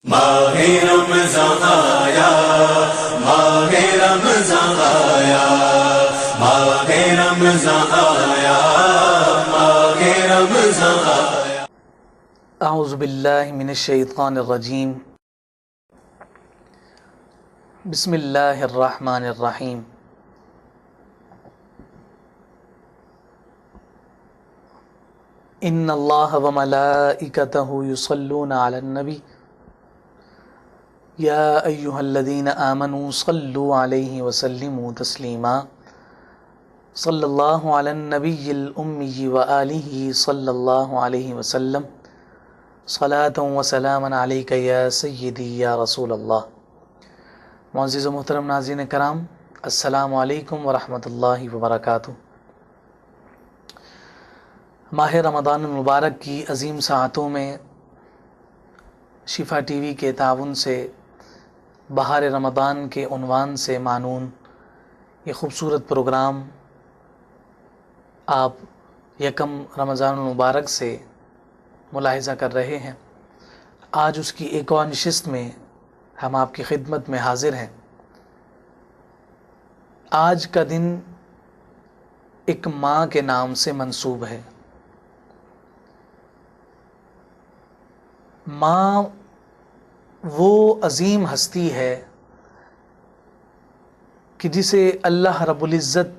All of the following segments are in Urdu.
ماہ رمضان آیا، ماہ رمضان آیا، ماہ رمضان آیا، ماہ رمضان آیا۔ اعوذ باللہ من الشیطان الرجیم، بسم اللہ الرحمن الرحیم۔ ان اللہ وملائکتہ یصلون علی النبی یا ایہا الذین آمنوا صلوا علیہ وسلموا تسلیما۔ صلی اللہ علی النبی الامی وآلہ صلی اللہ علیہ وسلم، صلاۃ و سلاما علیک یا سیدی یا رسول اللہ۔ معزز و محترم ناظرین کرام، السلام علیکم ورحمۃ اللہ وبرکاتہ۔ ماہ رمضان المبارک کی عظیم ساعتوں میں شفا ٹی وی کے تعاون سے بہار رمضان کے عنوان سے معنون یہ خوبصورت پروگرام آپ یکم رمضان المبارک سے ملاحظہ کر رہے ہیں۔ آج اس کی ایک اور نشست میں ہم آپ کی خدمت میں حاضر ہیں۔ آج کا دن ایک ماں کے نام سے منسوب ہے۔ ماں وہ عظیم ہستی ہے کہ جسے اللہ رب العزت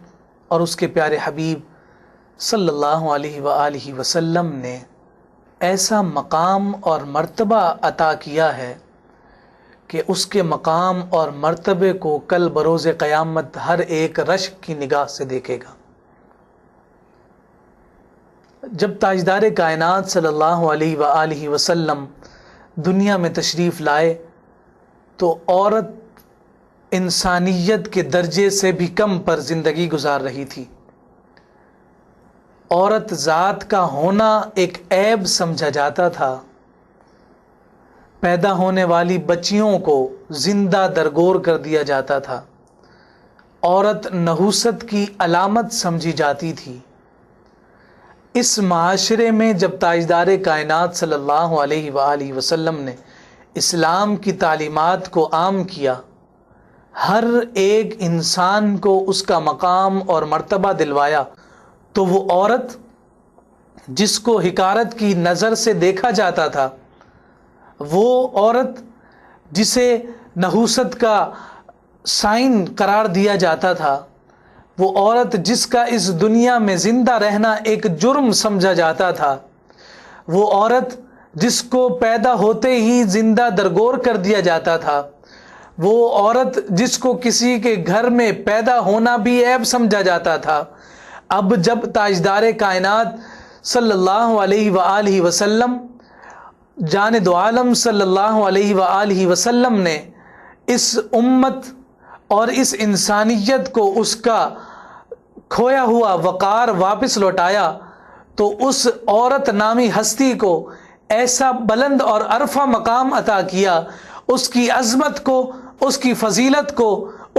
اور اس کے پیارے حبیب صلی اللہ علیہ وآلہ وسلم نے ایسا مقام اور مرتبہ عطا کیا ہے کہ اس کے مقام اور مرتبے کو کل بروز قیامت ہر ایک رشک کی نگاہ سے دیکھے گا۔ جب تاجدار کائنات صلی اللہ علیہ وآلہ وسلم دنیا میں تشریف لائے تو عورت انسانیت کے درجے سے بھی کم پر زندگی گزار رہی تھی۔ عورت ذات کا ہونا ایک عیب سمجھا جاتا تھا۔ پیدا ہونے والی بچیوں کو زندہ درگور کر دیا جاتا تھا۔ عورت نحوست کی علامت سمجھی جاتی تھی۔ اس معاشرے میں جب تاجدار کائنات صلی اللہ علیہ وآلہ وسلم نے اسلام کی تعلیمات کو عام کیا، ہر ایک انسان کو اس کا مقام اور مرتبہ دلوایا، تو وہ عورت جس کو حقارت کی نظر سے دیکھا جاتا تھا، وہ عورت جسے نحوست کا سائن قرار دیا جاتا تھا، وہ عورت جس کا اس دنیا میں زندہ رہنا ایک جرم سمجھا جاتا تھا، وہ عورت جس کو پیدا ہوتے ہی زندہ درگور کر دیا جاتا تھا، وہ عورت جس کو کسی کے گھر میں پیدا ہونا بھی عیب سمجھا جاتا تھا، اب جب تاجدار کائنات صلی اللہ علیہ وآلہ وسلم، جان دو عالم صلی اللہ علیہ وآلہ وسلم نے اس امت اور اس انسانیت کو اس کا کھویا ہوا وقار واپس لوٹایا، تو اس عورت نامی ہستی کو ایسا بلند اور عرفہ مقام عطا کیا، اس کی عظمت کو، اس کی فضیلت کو،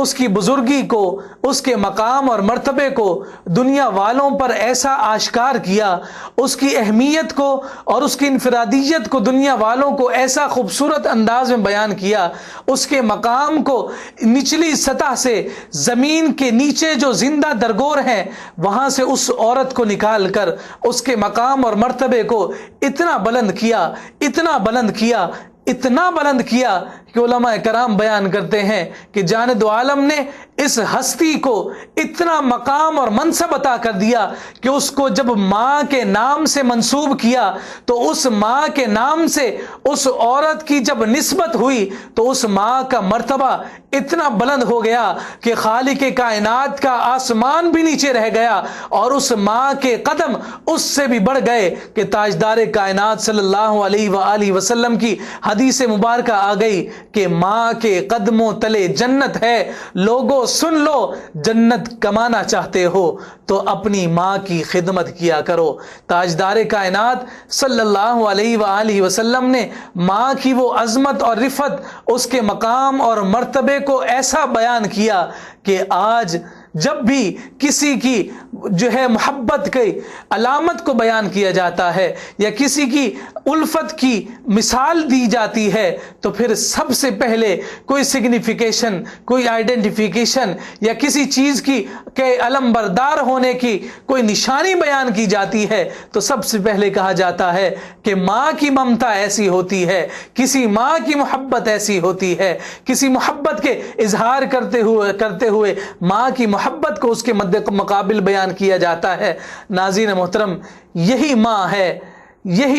اس کی بزرگی کو، اس کے مقام اور مرتبے کو دنیا والوں پر ایسا آشکار کیا، اس کی اہمیت کو اور اس کی انفرادیت کو دنیا والوں کو ایسا خوبصورت انداز میں بیان کیا، اس کے مقام کو نچلی سطح سے، زمین کے نیچے جو زندہ درگور ہیں وہاں سے اس عورت کو نکال کر اس کے مقام اور مرتبے کو اتنا بلند کیا، اتنا بلند کیا، اتنا بلند کیا کہ علماء کرام بیان کرتے ہیں کہ جان دو عالم نے اس ہستی کو اتنا مقام اور منصب عطا کر دیا کہ اس کو جب ماں کے نام سے منسوب کیا تو اس ماں کے نام سے اس عورت کی جب نسبت ہوئی تو اس ماں کا مرتبہ اتنا بلند ہو گیا کہ خالق کائنات کا آسمان بھی نیچے رہ گیا، اور اس ماں کے قدم اس سے بھی بڑھ گئے کہ تاجدار کائنات صلی اللہ علیہ وآلہ وسلم کی حدیث مبارکہ آ گئی کہ ماں کے قدموں تلے جنت ہے، لوگوں سن لو، جنت کمانا چاہتے ہو تو اپنی ماں کی خدمت کیا کرو۔ تاجدار کائنات صلی اللہ علیہ وآلہ وسلم نے ماں کی وہ عظمت اور رفعت، اس کے مقام اور مرتبے کو ایسا بیان کیا کہ آج جب بھی کسی کی جو ہے محبت کی علامت کو بیان کیا جاتا ہے یا کسی کی الفت کی مثال دی جاتی ہے تو پھر سب سے پہلے کوئی سگنیفیکیشن، کوئی آئیڈینٹیفیکیشن یا کسی چیز کی کہ علم بردار ہونے کی کوئی نشانی بیان کی جاتی ہے تو سب سے پہلے کہا جاتا ہے کہ ماں کی ممتا ایسی ہوتی ہے، کسی ماں کی محبت ایسی ہوتی ہے، کسی محبت کے اظہار کرتے ہوئے ماں کی محبت کو اس کے مقابل بیان کیا جاتا ہے۔ ناظرین محترم، یہی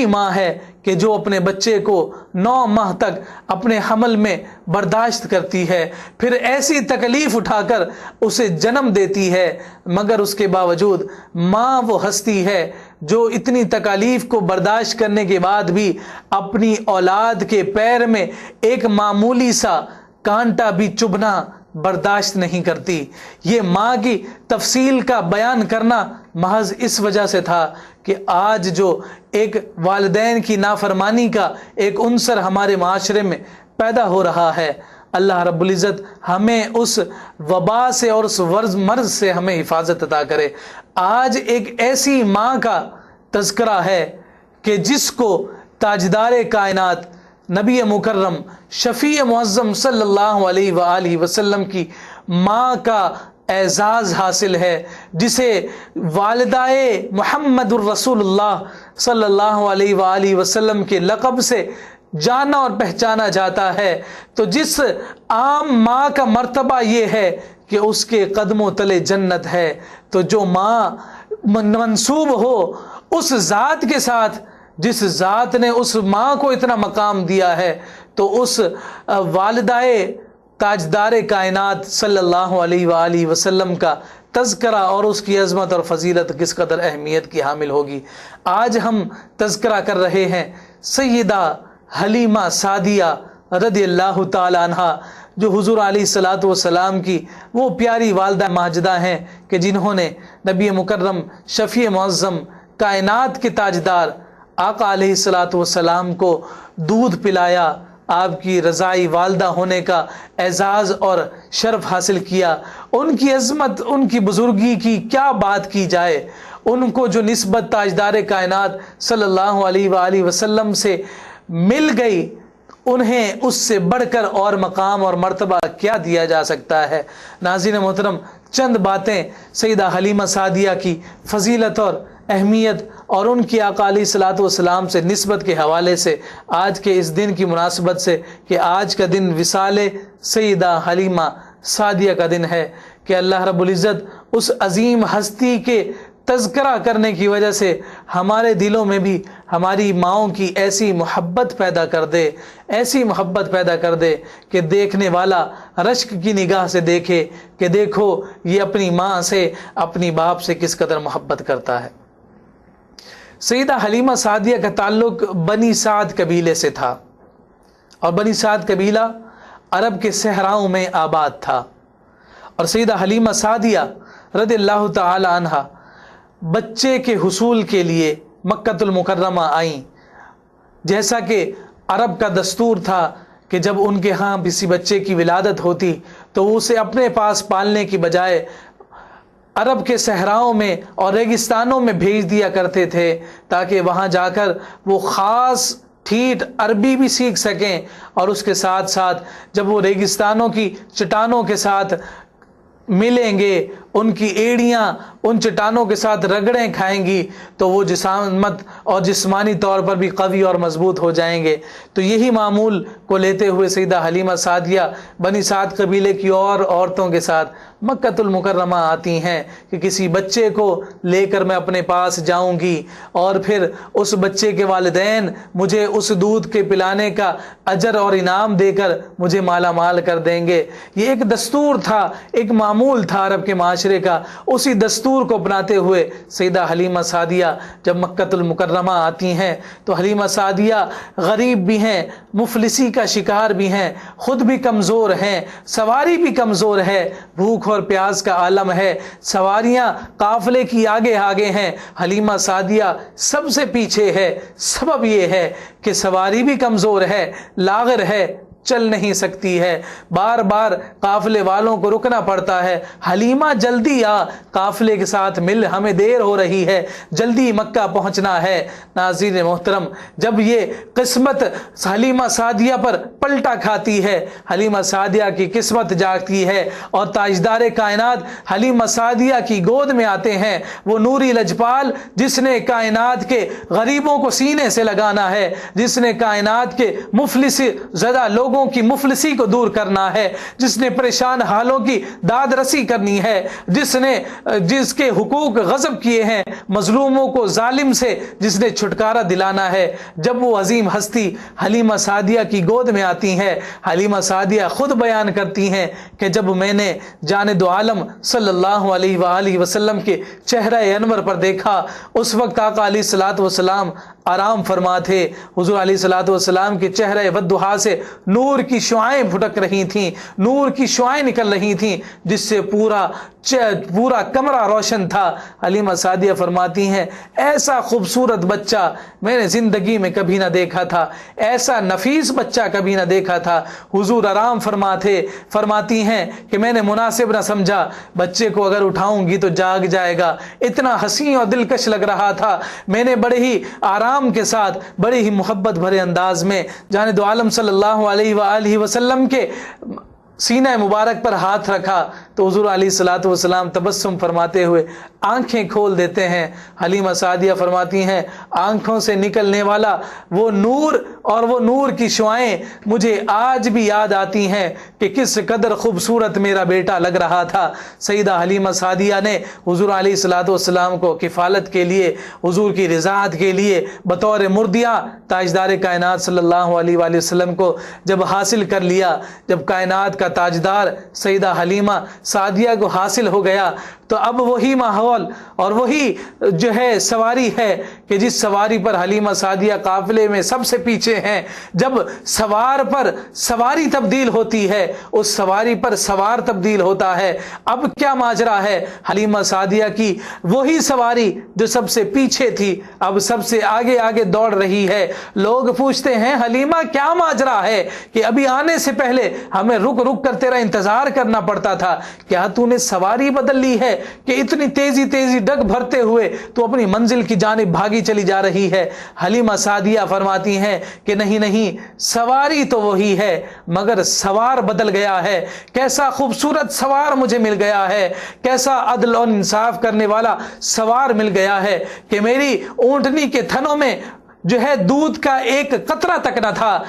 ماں ہے کہ جو اپنے بچے کو 9 ماہ تک اپنے حمل میں برداشت کرتی ہے، پھر ایسی تکلیف اٹھا کر اسے جنم دیتی ہے، مگر اس کے باوجود ماں وہ ہستی ہے جو اتنی تکالیف کو برداشت کرنے کے بعد بھی اپنی اولاد کے پیر میں ایک معمولی سا کانٹا بھی چبھنا برداشت نہیں کرتی۔ یہ ماں کی تفصیل کا بیان کرنا محض اس وجہ سے تھا کہ آج جو ایک والدین کی نافرمانی کا ایک عنصر ہمارے معاشرے میں پیدا ہو رہا ہے، اللہ رب العزت ہمیں اس وبا سے اور اس مرض سے ہمیں حفاظت عطا کرے۔ آج ایک ایسی ماں کا تذکرہ ہے کہ جس کو تاجدار کائنات نبی مکرم شفیع معظم صلی اللہ علیہ وآلہ وسلم کی ماں کا اعزاز حاصل ہے، جسے والدہ محمد الرسول اللہ صلی اللہ علیہ وآلہ وسلم کے لقب سے جانا اور پہچانا جاتا ہے۔ تو جس عام ماں کا مرتبہ یہ ہے کہ اس کے قدموں تلے جنت ہے، تو جو ماں منسوب ہو اس ذات کے ساتھ جس ذات نے اس ماں کو اتنا مقام دیا ہے، تو اس والدہ تاجدار کائنات صلی اللہ علیہ وآلہ وسلم کا تذکرہ اور اس کی عظمت اور فضیلت کس قدر اہمیت کی حامل ہوگی۔ آج ہم تذکرہ کر رہے ہیں سیدہ حلیمہ سعدیہ رضی اللہ تعالی عنہا، جو حضور علیہ الصلوۃ والسلام کی وہ پیاری والدہ ماجدہ ہیں کہ جنہوں نے نبی مکرم شفیع معظم کائنات کے تاجدار آقا علیہ الصلوۃ والسلام کو دودھ پلایا، آپ کی رضائی والدہ ہونے کا اعزاز اور شرف حاصل کیا۔ ان کی عظمت، ان کی بزرگی کی کیا بات کی جائے، ان کو جو نسبت تاجدار کائنات صلی اللہ علیہ وآلہ وسلم سے مل گئی، انہیں اس سے بڑھ کر اور مقام اور مرتبہ کیا دیا جا سکتا ہے۔ ناظرین محترم، چند باتیں سیدہ حلیمہ سعدیہ کی فضیلت اور اہمیت اور ان کی آقا علیہ الصلوۃ والسلام سے نسبت کے حوالے سے آج کے اس دن کی مناسبت سے کہ آج کا دن وصال سیدہ حلیمہ سعدیہ کا دن ہے، کہ اللہ رب العزت اس عظیم ہستی کے تذکرہ کرنے کی وجہ سے ہمارے دلوں میں بھی ہماری ماؤں کی ایسی محبت پیدا کر دے، ایسی محبت پیدا کر دے کہ دیکھنے والا رشک کی نگاہ سے دیکھے کہ دیکھو یہ اپنی ماں سے، اپنی باپ سے کس قدر محبت کرتا ہے۔ سیدہ حلیمہ سعدیہ کا تعلق بنی سعد قبیلے سے تھا، اور بنی سعد قبیلہ عرب کے صحراؤں میں آباد تھا، اور سیدہ حلیمہ سعدیہ رضی اللہ تعالی عنہا بچے کے حصول کے لیے مکۃ المکرمہ آئیں۔ جیسا کہ عرب کا دستور تھا کہ جب ان کے ہاں کسی بچے کی ولادت ہوتی تو اسے اپنے پاس پالنے کی بجائے عرب کے صحراؤں میں اور ریگستانوں میں بھیج دیا کرتے تھے، تاکہ وہاں جا کر وہ خاص ٹھیٹ عربی بھی سیکھ سکیں، اور اس کے ساتھ ساتھ جب وہ ریگستانوں کی چٹانوں کے ساتھ ملیں گے، ان کی ایڑیاں ان چٹانوں کے ساتھ رگڑیں کھائیں گی تو وہ جسامت اور جسمانی طور پر بھی قوی اور مضبوط ہو جائیں گے۔ تو یہی معمول کو لیتے ہوئے سیدہ حلیمہ سعدیہ بنی سعد قبیلے کی اور عورتوں کے ساتھ مکۃ المکرمہ آتی ہیں کہ کسی بچے کو لے کر میں اپنے پاس جاؤں گی، اور پھر اس بچے کے والدین مجھے اس دودھ کے پلانے کا اجر اور انعام دے کر مجھے مالا مال کر دیں گے۔ یہ ایک دستور تھا، ایک معمول تھا عرب کے معاشرے کا۔ اسی دستور کو اپناتے ہوئے سیدہ حلیمہ سعدیہ جب مکۃ المکرمہ آتی ہیں تو حلیمہ سعدیہ غریب بھی ہیں، مفلسی کا شکار بھی ہیں، خود بھی کمزور ہیں، سواری بھی کمزور ہے، بھوک اور پیاس کا عالم ہے، سواریاں قافلے کی آگے آگے ہیں، حلیمہ سعدیہ سب سے پیچھے ہے۔ سبب یہ ہے کہ سواری بھی کمزور ہے، لاغر ہے، چل نہیں سکتی ہے، بار بار قافلے والوں کو رکنا پڑتا ہے، حلیمہ جلدی آ، قافلے کے ساتھ مل، ہمیں دیر ہو رہی ہے، جلدی مکہ پہنچنا ہے۔ ناظرین محترم، جب یہ قسمت حلیمہ سعدیہ پر پلٹا کھاتی ہے، حلیمہ سعدیہ کی قسمت جاگتی ہے اور تاجدار کائنات حلیمہ سعدیہ کی گود میں آتے ہیں، وہ نوری لجپال جس نے کائنات کے غریبوں کو سینے سے لگانا ہے، جس نے کائنات کے مفلس زدہ لوگوں کی مفلسی کو دور کرنا ہے، جس نے پریشان حالوں کی داد رسی کرنی ہے، جس کے حقوق غصب کیے ہیں، مظلوموں کو ظالم سے جس نے چھٹکارا دلانا ہے۔ جب وہ عظیم ہستی حلیمہ سعدیہ کی گود میں آتی ہیں، حلیمہ سعدیہ خود بیان کرتی ہیں کہ جب میں نے جان دو عالم صلی اللہ علیہ وآلہ وسلم کے چہرہ انور پر دیکھا، اس وقت آقا علیہ الصلوۃ والسلام آرام فرما تھے۔ حضور علیہ الصلوۃ والسلام کے چہرہ والضحیٰ سے نور کی شعائیں پھٹک رہی تھیں، نور کی شعائیں نکل رہی تھیں، جس سے پورا کمرہ روشن تھا۔ حلیمہ سعدیہ فرماتی ہیں ایسا خوبصورت بچہ میں نے زندگی میں کبھی نہ دیکھا تھا، ایسا نفیس بچہ کبھی نہ دیکھا تھا۔ حضور آرام فرماتی ہیں کہ میں نے مناسب نہ سمجھا، بچے کو اگر اٹھاؤں گی تو جاگ جائے گا، اتنا حسین اور دلکش لگ رہا تھا۔ میں نے بڑے ہی آرام کے ساتھ، بڑے ہی محبت بھرے انداز میں جان دو عالم صلی اللہ علیہ وآلہ وسلم کے سینہ مبارک پر ہاتھ رکھا تو حضور علیہ الصلوۃ والسلام تبسم فرماتے ہوئے آنکھیں کھول دیتے ہیں۔ حلیمہ سعدیہ فرماتی ہیں آنکھوں سے نکلنے والا وہ نور اور وہ نور کی شعائیں مجھے آج بھی یاد آتی ہیں کہ کس قدر خوبصورت میرا بیٹا لگ رہا تھا۔ سیدہ حلیمہ سعدیہ نے حضور علیہ الصلوۃ والسلام کو کفالت کے لیے، حضور کی رضاعت کے لیے بطور مرضیہ تاجدار کائنات صلی اللہ علیہ وآلہ وسلم کو جب حاصل کر لیا، جب کائنات کا تاجدار سیدہ حلیمہ سعدیہ کو حاصل ہو گیا تو اب وہی ماحول اور وہی جو ہے سواری ہے کہ جس سواری پر حلیمہ سعدیہ قافلے میں سب سے پیچھے ہیں۔ جب سوار پر سواری تبدیل ہوتی ہے، اس سواری پر سوار تبدیل ہوتا ہے۔ اب کیا ماجرا ہے؟ حلیمہ سعدیہ کی وہی سواری جو سب سے پیچھے تھی اب سب سے آگے آگے دوڑ رہی ہے۔ لوگ پوچھتے ہیں حلیمہ کیا ماجرا ہے کہ ابھی آنے سے پہلے ہمیں رک کر تیرا انتظار کرنا پڑتا تھا، کیا تو نے سواری بدل لی ہے کہ اتنی تیزی ڈگ بھرتے ہوئے تو اپنی منزل کی جانب بھاگی چلی جا رہی ہے؟ حلیمہ سعدیہ فرماتی ہیں کہ نہیں، سواری تو وہی ہے مگر سوار بدل گیا ہے۔ کیسا خوبصورت سوار مجھے مل گیا ہے، کیسا عدل اور انصاف کرنے والا سوار مل گیا ہے کہ میری اونٹنی کے تھنوں میں جو ہے دودھ کا ایک قطرہ تک نہ تھا۔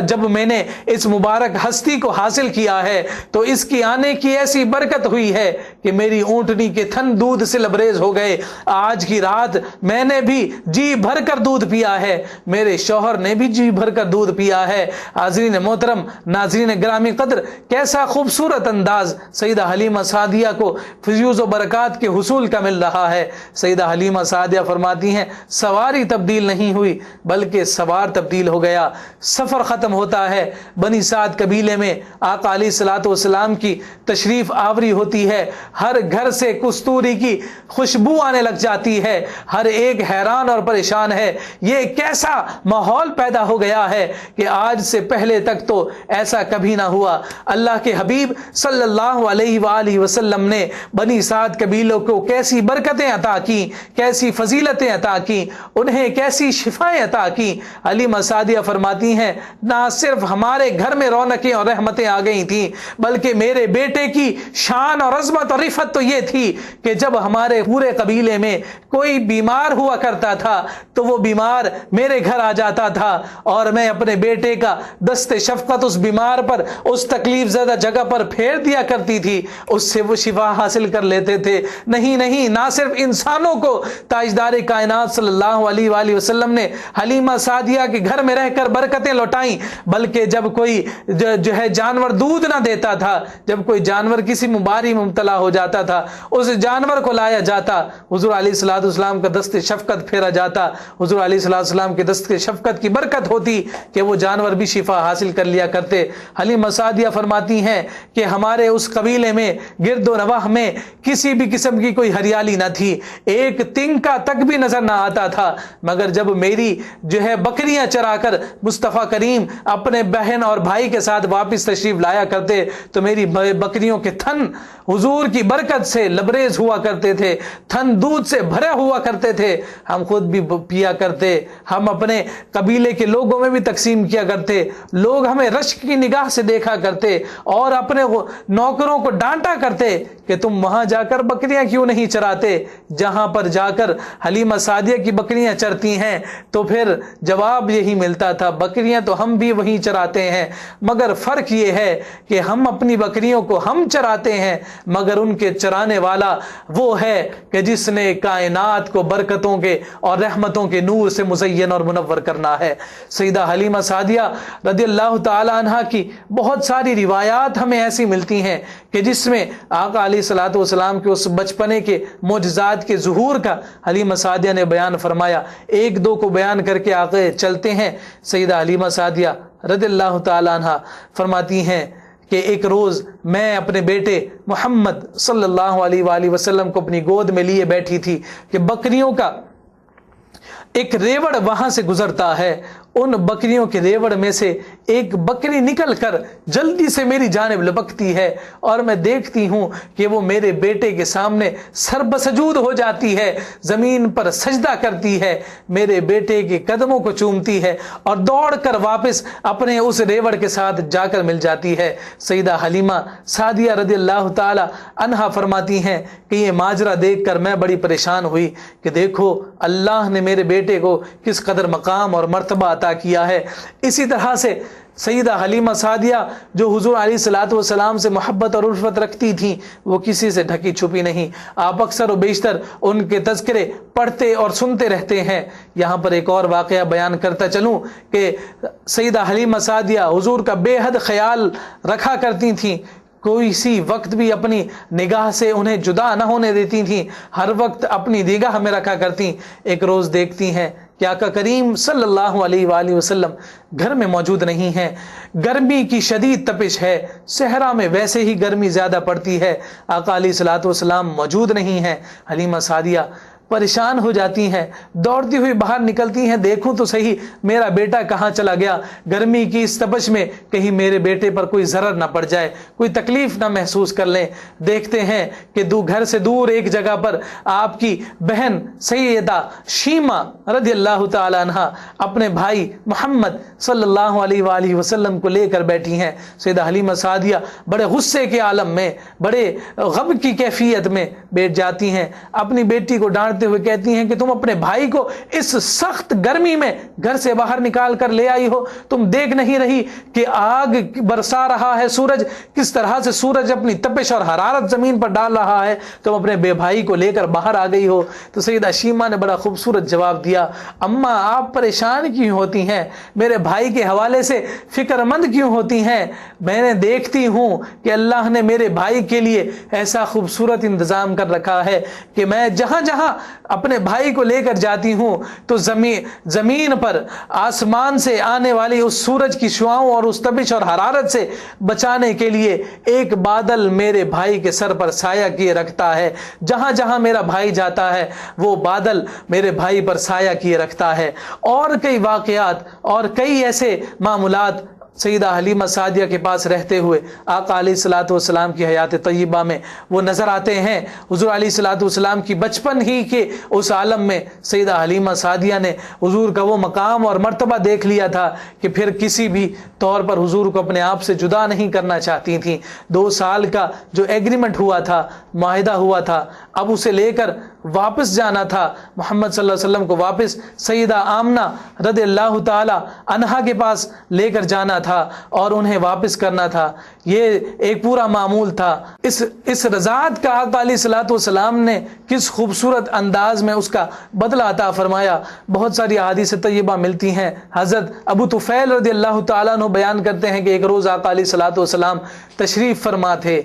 جب میں نے اس مبارک ہستی کو حاصل کیا ہے تو اس کی آنے کی ایسی برکت ہوئی ہے کہ میری اونٹنی کے تھن دودھ سے لبریز ہو گئے۔ آج کی رات میں نے بھی جی بھر کر دودھ پیا ہے، میرے شوہر نے بھی جی بھر کر دودھ پیا ہے۔ حاضرین محترم، ناظرین گرامی قدر، کیسا خوبصورت انداز سیدہ حلیمہ سعدیہ کو فیوز و برکات کے حصول کا مل رہا ہے۔ سیدہ حلیمہ سعدیہ فرماتی ہیں سواری تبدیل نہیں ہوئی بلکہ سوار تبدیل ہو گیا۔ سفر ختم ہوتا ہے، بنی سعد قبیلے میں آقا علیہ الصلوۃ والسلام کی تشریف آوری ہوتی ہے، ہر گھر سے کستوری کی خوشبو آنے لگ جاتی ہے، ہر ایک حیران اور پریشان ہے یہ کیسا ماحول پیدا ہو گیا ہے کہ آج سے پہلے تک تو ایسا کبھی نہ ہوا۔ اللہ کے حبیب صلی اللہ علیہ وآلہ وسلم نے بنی سعد قبیلوں کو کیسی برکتیں عطا کی، کیسی فضیلتیں عطا کی، انہیں کیسی شفائیں عطا کی۔ حلیمہ سعدیہ فرماتی ہیں نہ صرف ہمارے گھر میں رونقیں اور رحمتیں آ گئی تھیں بلکہ میرے بیٹے کی شان اور عظمت اور رفت تو یہ تھی کہ جب ہمارے پورے قبیلے میں کوئی بیمار ہوا کرتا تھا تو وہ بیمار میرے گھر آ جاتا تھا اور میں اپنے بیٹے کا دست شفقت اس بیمار پر، اس تکلیف زدہ جگہ پر پھیر دیا کرتی تھی، اس سے وہ شفا حاصل کر لیتے تھے۔ نہیں، نہ صرف انسانوں کو تاجدار کائنات صلی اللہ علیہ وآلہ وسلم نے حلیمہ سعدیہ کے گھر میں رہ کر برکتیں لوٹائیں بلکہ جب کوئی جو ہے جانور دودھ نہ دیتا تھا، جب کوئی جانور کسی بیماری میں مبتلا ہو جاتا تھا، اس جانور کو لایا جاتا، حضور علیہ الصلوۃ والسلام کا دست شفقت پھیرا جاتا، حضور علیہ الصلوۃ والسلام کے دست شفقت کی برکت ہوتی کہ وہ جانور بھی شفا حاصل کر لیا کرتے۔ حلیمہ سعدیہ فرماتی ہیں کہ ہمارے اس قبیلے میں گرد و نواح میں کسی بھی قسم کی کوئی ہریالی نہ تھی، ایک تنکا تک بھی نظر نہ آتا تھا، مگر جب میری جو ہے بکریاں چرا کر مصطفیٰ کریم اپنے بہن اور بھائی کے ساتھ واپس تشریف لایا کرتے تو میری بکریوں کے تھن حضور کی برکت سے لبریز ہوا کرتے تھے، تھن دودھ سے بھرے ہوا کرتے تھے، ہم خود بھی پیا کرتے، ہم اپنے قبیلے کے لوگوں میں بھی تقسیم کیا کرتے، لوگ ہمیں رشک کی نگاہ سے دیکھا کرتے اور اپنے نوکروں کو ڈانٹا کرتے کہ تم وہاں جا کر بکریاں کیوں نہیں چراتے جہاں پر جا کر حلیمہ سعدیہ کی بکریاں چرتی ہیں۔ تو پھر جواب یہی ملتا تھا، بکریاں تو ہم بھی وہیں چراتے ہیں، مگر فرق یہ ہے کہ ہم اپنی بکریوں کو ہم چراتے ہیں، مگر ان کے چرانے والا وہ ہے کہ جس نے کائنات کو برکتوں کے اور رحمتوں کے نور سے مزین اور منور کرنا ہے۔ سیدہ حلیمہ سعدیہ رضی اللہ تعالی عنہا کی بہت ساری روایات ہمیں ایسی ملتی ہیں کہ جس میں آقا علیہ الصلوۃ والسلام کے اس بچپنے کے معجزات کے ظہور کا حلیمہ سعدیہ نے بیان فرمایا۔ ایک دو کو بیان کر کے آگے چلتے ہیں۔ سیدہ حلیمہ سعدیہ رضی اللہ تعالی عنہا فرماتی ہیں کہ ایک روز میں اپنے بیٹے محمد صلی اللہ علیہ وآلہ وسلم کو اپنی گود میں لیے بیٹھی تھی کہ بکریوں کا ایک ریوڑ وہاں سے گزرتا ہے، ان بکریوں کے ریوڑ میں سے ایک بکری نکل کر جلدی سے میری جانب لپکتی ہے اور میں دیکھتی ہوں کہ وہ میرے بیٹے کے سامنے سر بسجود ہو جاتی ہے، زمین پر سجدہ کرتی ہے، میرے بیٹے کے قدموں کو چومتی ہے اور دوڑ کر واپس اپنے اس ریوڑ کے ساتھ جا کر مل جاتی ہے۔ سیدہ حلیمہ سعدیہ رضی اللہ تعالی عنہا فرماتی ہیں کہ یہ ماجرا دیکھ کر میں بڑی پریشان ہوئی کہ دیکھو اللہ نے میرے بیٹے کو کس قدر مقام اور مرتبہ عطا کیا ہے۔ اسی طرح سے سیدہ حلیمہ سعدیہ جو حضور علیہ الصلوۃ والسلام سے محبت اور الفت رکھتی تھیں وہ کسی سے ڈھکی چھپی نہیں، آپ اکثر و بیشتر ان کے تذکرے پڑھتے اور سنتے رہتے ہیں۔ یہاں پر ایک اور واقعہ بیان کرتا چلوں کہ سیدہ حلیمہ سعدیہ حضور کا بے حد خیال رکھا کرتی تھیں، کوئی سی وقت بھی اپنی نگاہ سے انہیں جدا نہ ہونے دیتی تھیں، ہر وقت اپنی نگاہ میں رکھا کرتی۔ ایک روز دیکھتی ہیں کہ آقا کریم صلی اللہ علیہ وآلہ وسلم گھر میں موجود نہیں ہیں، گرمی کی شدید تپش ہے، صحرا میں ویسے ہی گرمی زیادہ پڑتی ہے، آقا علیہ الصلوۃ والسلام موجود نہیں ہیں۔ حلیمہ سعدیہ پریشان ہو جاتی ہیں، دوڑتی ہوئی باہر نکلتی ہیں، دیکھوں تو صحیح میرا بیٹا کہاں چلا گیا، گرمی کی اس تپش میں کہیں میرے بیٹے پر کوئی ضرر نہ پڑ جائے، کوئی تکلیف نہ محسوس کر لیں۔ دیکھتے ہیں کہ گھر سے دور ایک جگہ پر آپ کی بہن سیدہ شیمہ رضی اللہ تعالی عنہا اپنے بھائی محمد صلی اللہ علیہ وآلہ وسلم کو لے کر بیٹھی ہیں۔ سیدہ حلیمہ سعدیہ بڑے غصے کے عالم میں، بڑے غم کی کیفیت میں بیٹھ جاتی ہیں، اپنی بیٹی کو ڈانٹ ہوئے کہتی ہیں کہ تم اپنے بھائی کو اس سخت گرمی میں گھر سے باہر نکال کر لے آئی ہو، تم دیکھ نہیں رہی کہ آگ برسا رہا ہے سورج، کس طرح سے سورج اپنی تپش اور حرارت زمین پر ڈال رہا ہے، تم اپنے بے بھائی کو لے کر باہر آ گئی ہو۔ تو سیدہ شیمہ نے بڑا خوبصورت جواب دیا، اماں آپ پریشان کیوں ہوتی ہیں، میرے بھائی کے حوالے سے فکر مند کیوں ہوتی ہیں، میں نے دیکھتی ہوں کہ اللہ نے میرے بھائی کے لیے ایسا خوبصورت انتظام کر رکھا ہے کہ میں جہاں جہاں اپنے بھائی کو لے کر جاتی ہوں تو زمین پر آسمان سے آنے والی اس سورج کی شعاؤں اور اس تپش اور حرارت سے بچانے کے لیے ایک بادل میرے بھائی کے سر پر سایہ کیے رکھتا ہے، جہاں جہاں میرا بھائی جاتا ہے وہ بادل میرے بھائی پر سایہ کیے رکھتا ہے۔ اور کئی واقعات اور کئی ایسے معاملات سیدہ حلیمہ سعدیہ کے پاس رہتے ہوئے آقا علیہ الصلوۃ والسلام کی حیات طیبہ میں وہ نظر آتے ہیں۔ حضور علیہ الصلوۃ والسلام کی بچپن ہی کے اس عالم میں سیدہ حلیمہ سعدیہ نے حضور کا وہ مقام اور مرتبہ دیکھ لیا تھا کہ پھر کسی بھی طور پر حضور کو اپنے آپ سے جدا نہیں کرنا چاہتی تھیں۔ 2 سال کا جو ایگریمنٹ ہوا تھا، معاہدہ ہوا تھا، اب اسے لے کر واپس جانا تھا، محمد صلی اللہ علیہ وسلم کو واپس سیدہ آمنہ رضی اللہ تعالی عنہا کے پاس لے کر جانا تھا اور انہیں واپس کرنا تھا۔ یہ ایک پورا معمول تھا۔ اس رضاعت کا آقا علیہ الصلوۃ والسلام نے کس خوبصورت انداز میں اس کا بدلہ عطا فرمایا۔ بہت ساری احادیث طیبہ ملتی ہیں۔ حضرت ابو طفیل رضی اللہ تعالیٰ عنہ بیان کرتے ہیں کہ ایک روز آقا علیہ الصلوۃ والسلام تشریف فرما تھے،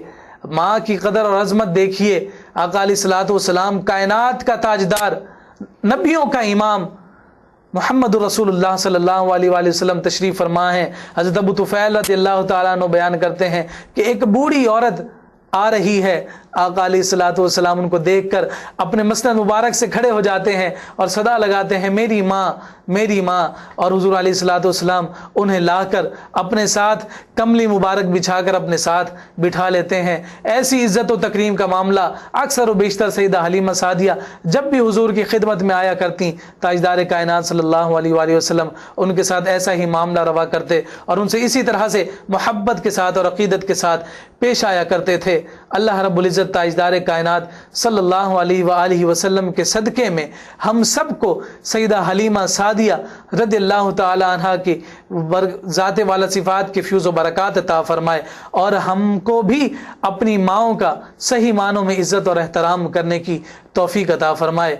ماں کی قدر اور عظمت دیکھیے، آقا علیہ الصلوۃ والسلام کائنات کا تاجدار، نبیوں کا امام محمد رسول اللہ صلی اللہ علیہ وآلہ وسلم تشریف فرما ہیں۔ حضرت ابو طفیل رضی اللہ تعالیٰ عنہ بیان کرتے ہیں کہ ایک بوڑھی عورت آ رہی ہے، آقا علیہ السلام ان کو دیکھ کر اپنے مسند مبارک سے کھڑے ہو جاتے ہیں اور صدا لگاتے ہیں میری ماں میری ماں، اور حضور علیہ السلام انہیں لا کر اپنے ساتھ کملی مبارک بچھا کر اپنے ساتھ بٹھا لیتے ہیں۔ ایسی عزت و تکریم کا معاملہ اکثر و بیشتر سیدہ حلیمہ سعدیہ جب بھی حضور کی خدمت میں آیا کرتی، تاجدار کائنات صلی اللہ علیہ وآلہ وسلم ان کے ساتھ ایسا ہی معاملہ روا کرتے اور ان سے اسی طرح سے محبت کے ساتھ اور عقیدت کے ساتھ پیش آیا کرتے تھے۔ اللہ رب العزت تاجدار کائنات صلی اللہ علیہ وآلہ وسلم کے صدقے میں ہم سب کو سیدہ حلیمہ سعدیہ رضی اللہ تعالی عنہ کی ذات والا صفات کی فیوز و برکات عطا فرمائے، اور ہم کو بھی اپنی ماؤں کا صحیح معنوں میں عزت اور احترام کرنے کی توفیق عطا فرمائے۔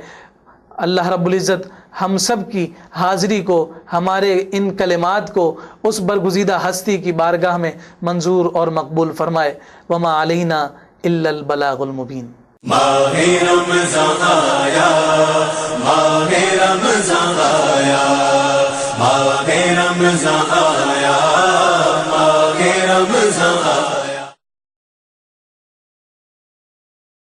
اللہ رب العزت ہم سب کی حاضری کو، ہمارے ان کلمات کو اس برگزیدہ ہستی کی بارگاہ میں منظور اور مقبول فرمائے۔ وما علینا الا البلاغ المبین۔ ماہ رمضان